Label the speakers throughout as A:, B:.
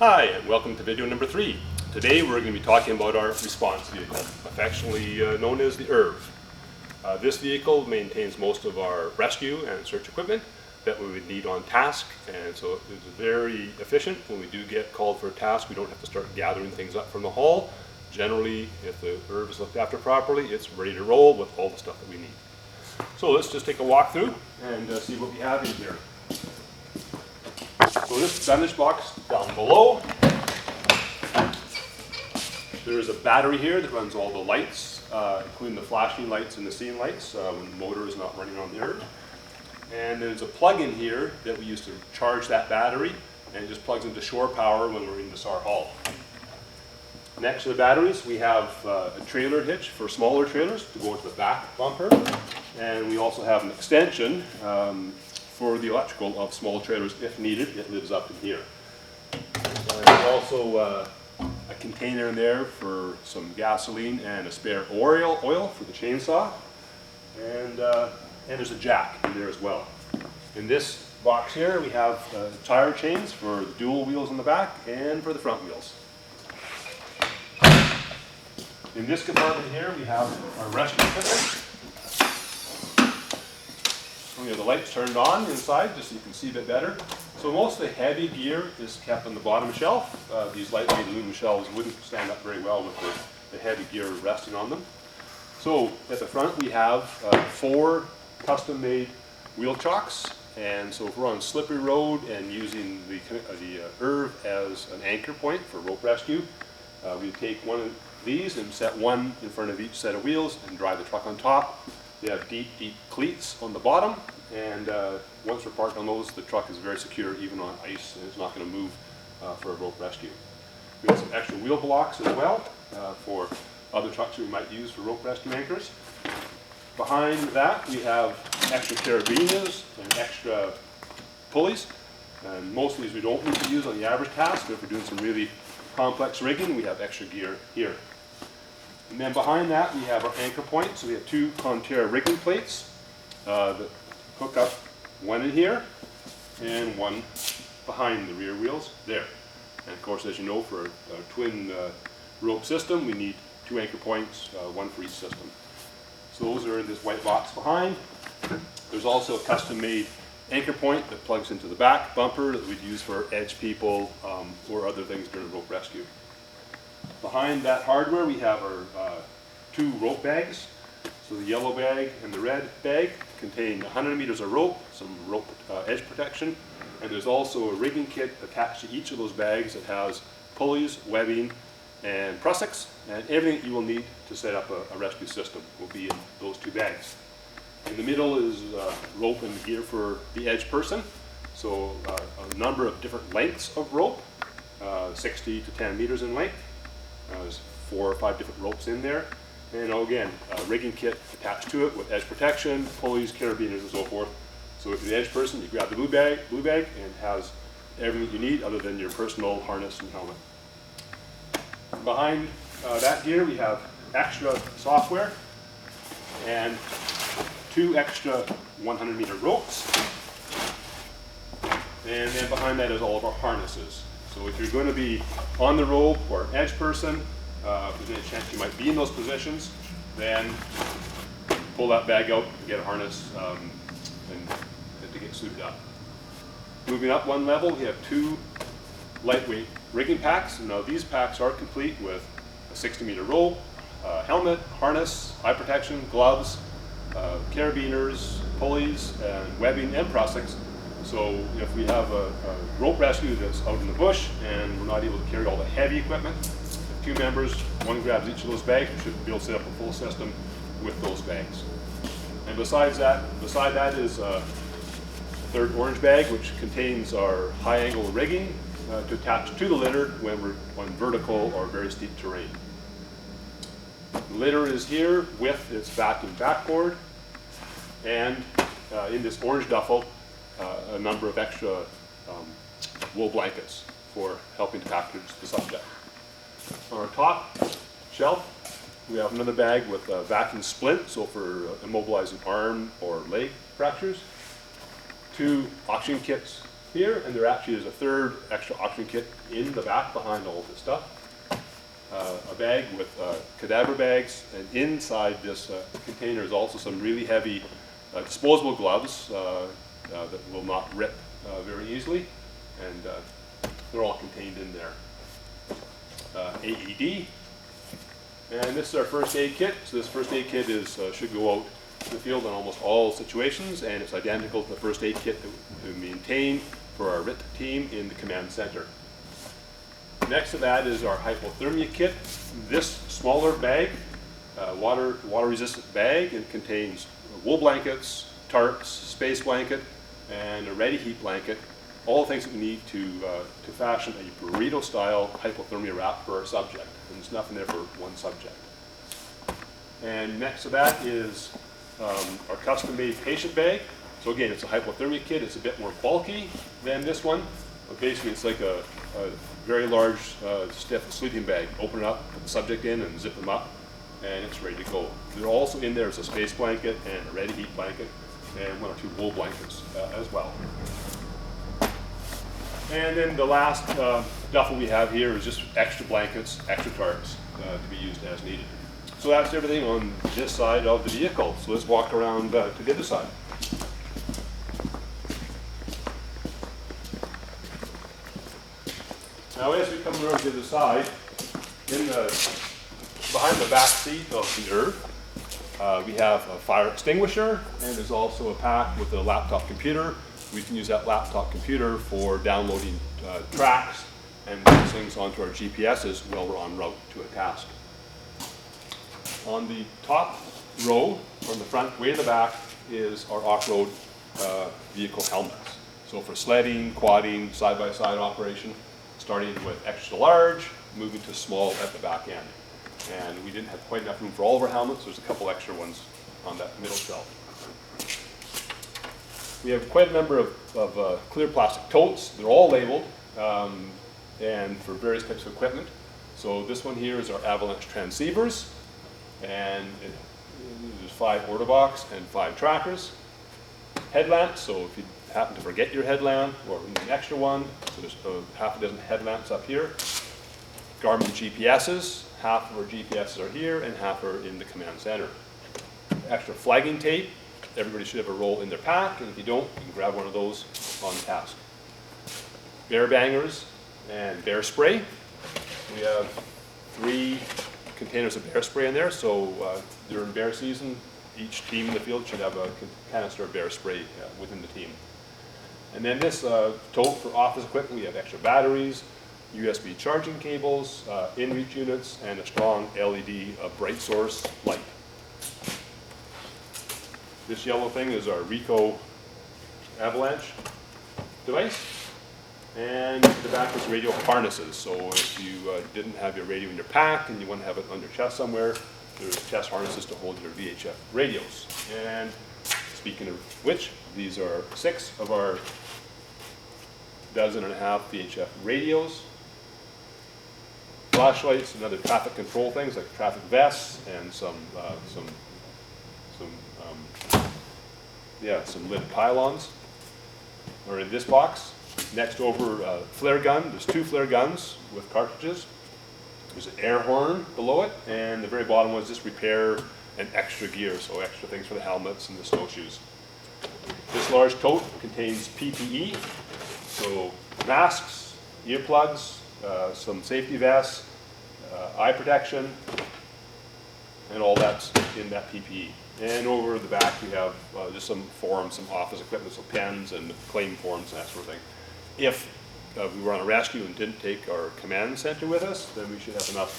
A: Hi, and welcome to video number 3. Today we're going to be talking about our response vehicle, affectionately known as the IRV. This vehicle maintains most of our rescue and search equipment that we would need on task, and so it's very efficient. When we do get called for a task, we don't have to start gathering things up from the hall. Generally, if the IRV is looked after properly, it's ready to roll with all the stuff that we need. So let's just take a walk through and see what we have in here. So this bandage box down below, there is a battery here that runs all the lights, including the flashing lights and the scene lights when the motor is not running on the IRV. And there's a plug in here that we use to charge that battery, and it just plugs into shore power when we're in the SAR hall. Next to the batteries, we have a trailer hitch for smaller trailers to go to the back bumper, and we also have an extension for the electrical of small trailers if needed. It lives up in here. There's also a container in there for some gasoline and a spare oil for the chainsaw, and there's a jack in there as well. In this box here we have tire chains for the dual wheels in the back and for the front wheels. In this compartment here we have our rescue equipment. We have the lights turned on inside just so you can see a bit better. So most of the heavy gear is kept on the bottom shelf. These lightweight aluminum shelves wouldn't stand up very well with the heavy gear resting on them. So at the front we have 4 custom-made wheel chocks, and so if we're on a slippery road and using the IRV as an anchor point for rope rescue, we take one of these and set one in front of each set of wheels and drive the truck on top. They have deep cleats on the bottom, and once we're parked on those, the truck is very secure even on ice, and it's not going to move for a rope rescue. We have some extra wheel blocks as well for other trucks we might use for rope rescue anchors. Behind that we have extra carabiners and extra pulleys, and most of these we don't need to use on the average task, but if we're doing some really complex rigging, we have extra gear here. And then behind that we have our anchor point. So we have 2 Conterra rigging plates that hook up, one in here and one behind the rear wheels there. And of course, as you know, for a twin rope system we need 2 anchor points, one for each system. So those are in this white box behind. There's also a custom-made anchor point that plugs into the back bumper that we'd use for edge people or other things during rope rescue. Behind that hardware we have our 2 rope bags. So the yellow bag and the red bag contain 100 meters of rope, some rope edge protection, and there's also a rigging kit attached to each of those bags that has pulleys, webbing, and prussics, and everything you will need to set up a rescue system will be in those 2 bags. In the middle is rope and gear for the edge person, so a number of different lengths of rope, 60 to 10 meters in length. There's 4 or 5 different ropes in there, and again, a rigging kit attached to it with edge protection, pulleys, carabiners, and so forth. So if you're the edge person, you grab the blue bag, and it has everything you need other than your personal harness and helmet. Behind that gear we have extra software and 2 extra 100-meter ropes, and then behind that is all of our harnesses. So if you're going to be on the rope or an edge person, if there's any chance you might be in those positions, then pull that bag out and get a harness and to get suited up. Moving up one level, we have 2 lightweight rigging packs. Now these packs are complete with a 60-meter rope, helmet, harness, eye protection, gloves, carabiners, pulleys, and webbing and prussics. So if we have a rope rescue that's out in the bush and we're not able to carry all the heavy equipment, if 2 members, one grabs each of those bags, we should be able to set up a full system with those bags. And beside that is a 3rd orange bag, which contains our high angle rigging to attach to the litter when we're on vertical or very steep terrain. The litter is here with its vacuum backboard, and in this orange duffel a number of extra wool blankets for helping to package the subject. On our top shelf we have another bag with a vacuum splint, so for immobilizing arm or leg fractures. 2 oxygen kits here, and there actually is a third extra oxygen kit in the back behind all of this stuff. A bag with cadaver bags, and inside this container is also some really heavy disposable gloves that will not rip very easily, and they're all contained in there. AED, and this is our first aid kit. So this first aid kit is should go out to the field in almost all situations, and it's identical to the first aid kit that we maintain for our RIT team in the command center. Next to that is our hypothermia kit. This smaller bag, water resistant bag, it contains wool blankets, tarps, space blanket, and a ready heat blanket. All the things that we need to fashion a burrito style hypothermia wrap for our subject. And there's nothing there for one subject. And next to that is our custom made patient bag. So again, it's a hypothermia kit. It's a bit more bulky than this one. But basically it's like a very large stiff sleeping bag. Open it up, put the subject in, and zip them up, and it's ready to go. They're also in there is a space blanket and a ready heat blanket and 1 or 2 wool blankets as well. And then the last duffel we have here is just extra blankets, extra tarps to be used as needed. So that's everything on this side of the vehicle. So let's walk around to the other side. Now as we come around to the other side, behind the back seat of the IRV, we have a fire extinguisher, and there's also a pack with a laptop computer. We can use that laptop computer for downloading tracks and these things onto our GPSs while we're en route to a task. On the top row, from the front way to the back, is our off-road vehicle helmets. So for sledding, quadding, side-by-side operation, starting with extra large, moving to small at the back end. And we didn't have quite enough room for all of our helmets. There's a couple extra ones on that middle shelf. We have quite a number of clear plastic totes. They're all labeled and for various types of equipment. So this one here is our avalanche transceivers, and there's 5 Ortobox and 5 trackers. Headlamps, so if you happen to forget your headlamp or need an extra one, so there's half a dozen headlamps up here. Garmin GPSs, half of our GPSs are here and half are in the command center. Extra flagging tape. Everybody should have a roll in their pack, and if you don't, you can grab one of those on task. Bear bangers and bear spray. We have 3 containers of bear spray in there, so during bear season, each team in the field should have a canister of bear spray within the team. And then this tote for office equipment, we have extra batteries, USB charging cables, in-reach units, and a strong LED bright source light. This yellow thing is our Rico avalanche device, and the back is radio harnesses. So if you didn't have your radio in your pack and you want to have it on your chest somewhere, there's chest harnesses to hold your VHF radios. And speaking of which, these are 6 of our 12.5 VHF radios. Flashlights and other traffic control things like traffic vests and some lit pylons are in this box. Next over, flare gun. There's 2 flare guns with cartridges. There's an air horn below it, and the very bottom one is just repair and extra gear, so extra things for the helmets and the snowshoes. This large tote contains PPE, so masks, earplugs, some safety vests, eye protection, and all that's in that PPE. And over the back we have just some forms, some office equipment, so pens and claim forms and that sort of thing. If we were on a rescue and didn't take our command center with us, then we should have enough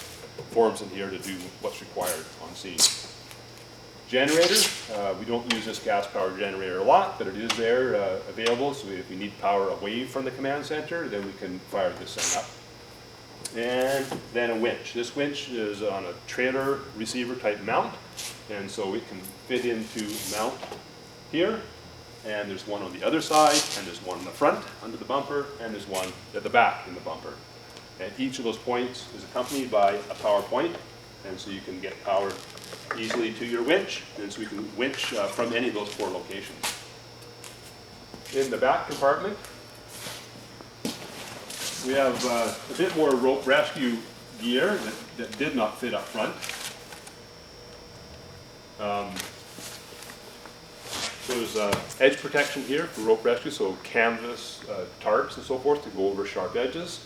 A: forms in here to do what's required on scene. Generator, we don't use this gas powered generator a lot, but it is there available, so if we need power away from the command center, then we can fire this thing up. And then a winch. This winch is on a trailer receiver type mount, and so it can fit into mount here, and there's one on the other side, and there's one in the front under the bumper, and there's one at the back in the bumper. And each of those points is accompanied by a power point, and so you can get power easily to your winch, and so we can winch from any of those 4 locations. In the back compartment, we have a bit more rope rescue gear that did not fit up front. There's edge protection here for rope rescue, so canvas, tarps and so forth to go over sharp edges.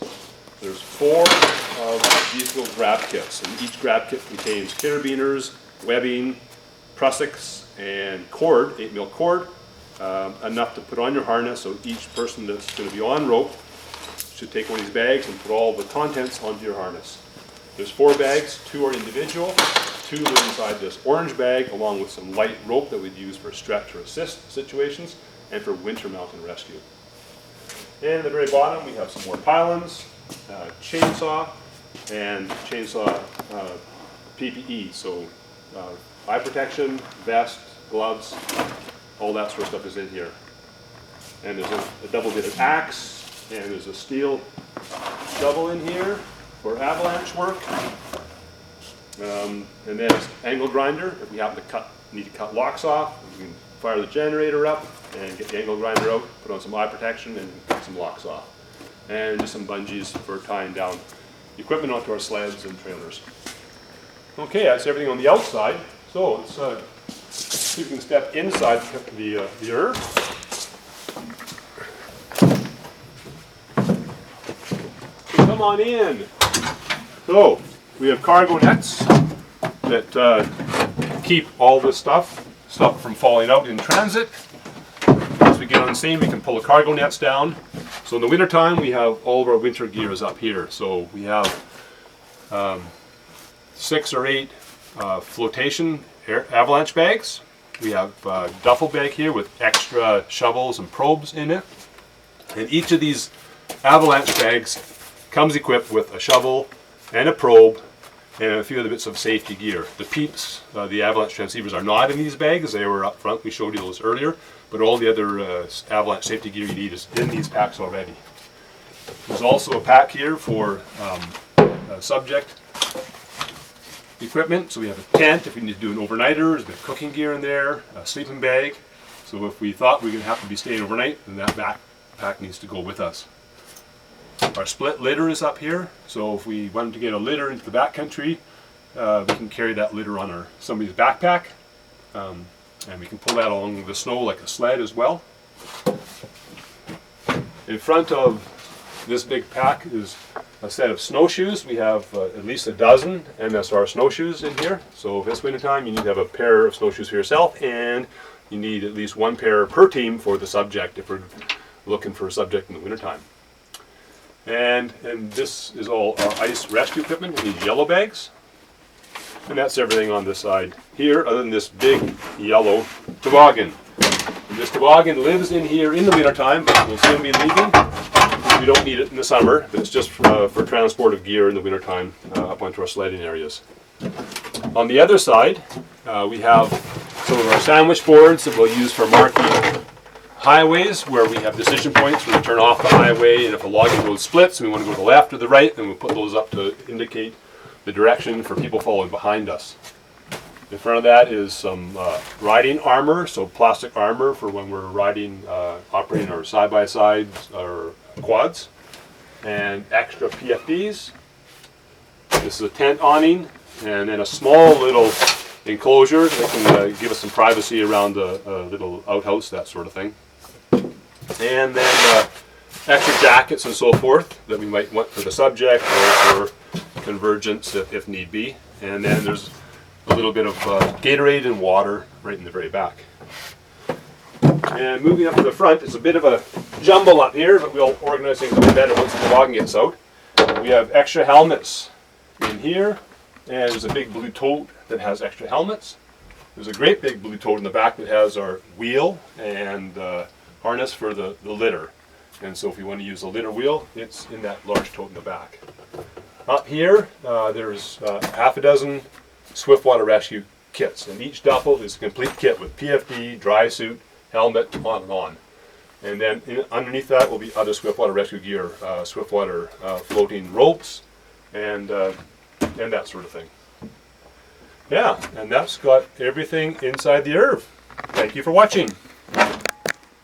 A: There's 4 of these little grab kits, and each grab kit contains carabiners, webbing, prusiks, and cord, 8mm cord, enough to put on your harness, so each person that's going to be on rope should take one of these bags and put all the contents onto your harness. There's 4 bags, 2 are individual, 2 live inside this orange bag, along with some light rope that we'd use for stretch or assist situations, and for winter mountain rescue. And at the very bottom we have some more pylons, chainsaw, and chainsaw PPE, so eye protection, vest, gloves, all that sort of stuff is in here. And there's a double-bitted axe, and there's a steel shovel in here for avalanche work. And then it's angle grinder. If we happen to need to cut locks off, we can fire the generator up and get the angle grinder out, put on some eye protection, and cut some locks off. And just some bungees for tying down equipment onto our sleds and trailers. Okay, that's everything on the outside. So let's see if we can step inside the IRV. Come on in. So we have cargo nets that keep all this stuff from falling out in transit. As we get on scene, we can pull the cargo nets down. So in the winter time, we have all of our winter gears up here. So we have 6 or 8 flotation avalanche bags. We have a duffel bag here with extra shovels and probes in it. And each of these avalanche bags comes equipped with a shovel and a probe and a few other bits of safety gear. The peeps, the avalanche transceivers, are not in these bags. They were up front. We showed you those earlier. But all the other avalanche safety gear you need is in these packs already. There's also a pack here for subject equipment. So we have a tent if we need to do an overnighter. There's a bit of cooking gear in there, a sleeping bag. So if we thought we were going to have to be staying overnight, then that backpack needs to go with us. Our split litter is up here, so if we wanted to get a litter into the backcountry, we can carry that litter on somebody's backpack, and we can pull that along the snow like a sled as well. In front of this big pack is a set of snowshoes. We have at least a dozen MSR snowshoes in here, so if it's winter time, you need to have a pair of snowshoes for yourself, and you need at least 1 pair per team for the subject if we're looking for a subject in the winter time. And this is all our ice rescue equipment in these yellow bags. And that's everything on this side here, other than this big yellow toboggan. And this toboggan lives in here in the wintertime, but we'll soon be leaving. We don't need it in the summer, but it's just for transport of gear in the wintertime up onto our sledding areas. On the other side, we have some of our sandwich boards that we'll use for marking highways where we have decision points where we turn off the highway, and if a logging road splits and we want to go to the left or the right, then we'll put those up to indicate the direction for people following behind us. In front of that is some riding armor, so plastic armor for when we're riding, operating our side-by-sides or quads, and extra PFDs. This is a tent awning, and then a small little enclosure that can give us some privacy around the little outhouse, that sort of thing. And then extra jackets and so forth that we might want for the subject or for convergence if need be. And then there's a little bit of Gatorade and water right in the very back. And moving up to the front, it's a bit of a jumble up here, but we'll organize things a bit better once the toboggan gets out. We have extra helmets in here, and there's a big blue tote that has extra helmets. There's a great big blue tote in the back that has our wheel and harness for the litter. And so if you want to use a litter wheel, it's in that large tote in the back. Up here, there's half a dozen Swiftwater rescue kits, and each duffel is a complete kit with PFD, dry suit, helmet, on and on. And then underneath that will be other Swiftwater rescue gear, Swiftwater floating ropes, and that sort of thing. Yeah, and that's got everything inside the IRV. Thank you for watching.